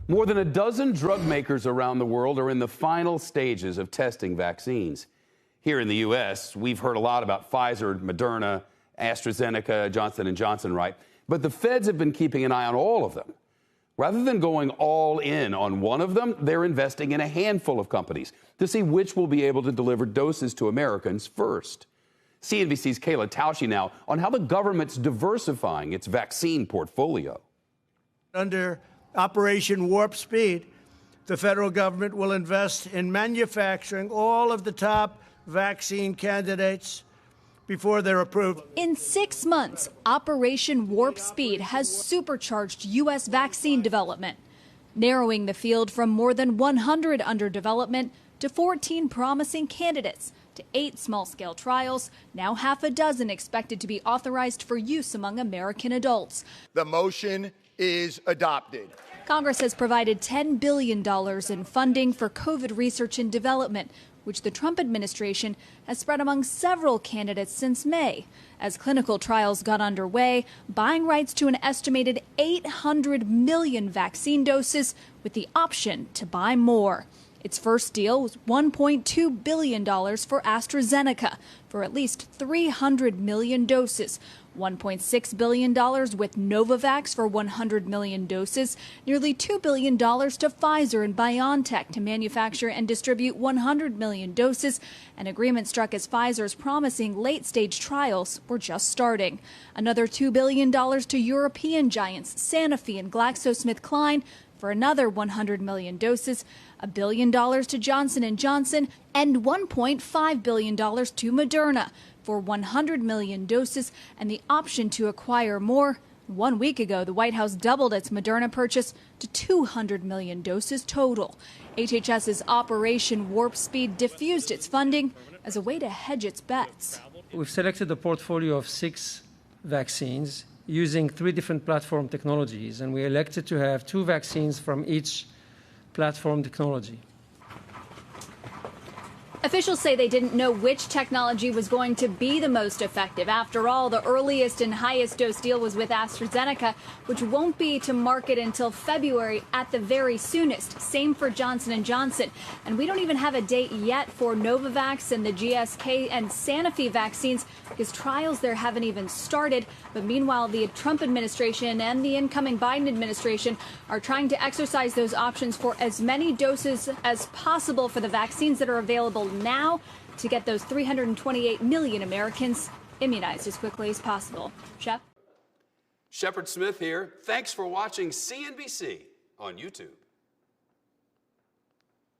More than a dozen drug makers around the world are in the final stages of testing vaccines. Here in the U.S., we've heard a lot about Pfizer, Moderna, AstraZeneca, Johnson & Johnson, right? But the feds have been keeping an eye on all of them. Rather than going all in on one of them, they're investing in a handful of companies to see which will be able to deliver doses to Americans first. CNBC's Kayla Tausche now on how the government's diversifying its vaccine portfolio. Under Operation Warp Speed, the federal government will invest in manufacturing all of the top vaccine candidates before they're approved. In 6 months, Operation Warp Speed has supercharged U.S. vaccine development, narrowing the field from more than 100 under development to 14 promising candidates to 8 small-scale trials, now half a dozen expected to be authorized for use among American adults. The motion is adopted. Congress has provided $10 billion in funding for COVID research and development, which the Trump administration has spread among several candidates since May. As clinical trials got underway, buying rights to an estimated 800 million vaccine doses with the option to buy more. Its first deal was $1.2 billion for AstraZeneca for at least 300 million doses, $1.6 billion with Novavax for 100 million doses, nearly $2 billion to Pfizer and BioNTech to manufacture and distribute 100 million doses. An agreement struck as Pfizer's promising late-stage trials were just starting. Another $2 billion to European giants Sanofi and GlaxoSmithKline for another 100 million doses, $1 billion to Johnson & Johnson, and $1.5 billion to Moderna for 100 million doses and the option to acquire more. 1 week ago, the White House doubled its Moderna purchase to 200 million doses total. HHS's Operation Warp Speed diffused its funding as a way to hedge its bets. We've selected a portfolio of 6 vaccines using 3 different platform technologies, and we elected to have 2 vaccines from each platform technology. Officials say they didn't know which technology was going to be the most effective. After all, the earliest and highest dose deal was with AstraZeneca, which won't be to market until February at the very soonest. Same for Johnson & Johnson. And we don't even have a date yet for Novavax and the GSK and Sanofi vaccines because trials there haven't even started. But meanwhile, the Trump administration and the incoming Biden administration are trying to exercise those options for as many doses as possible for the vaccines that are available now to get those 328 million Americans immunized as quickly as possible. Shep? Shepard Smith here. Thanks for watching CNBC on YouTube.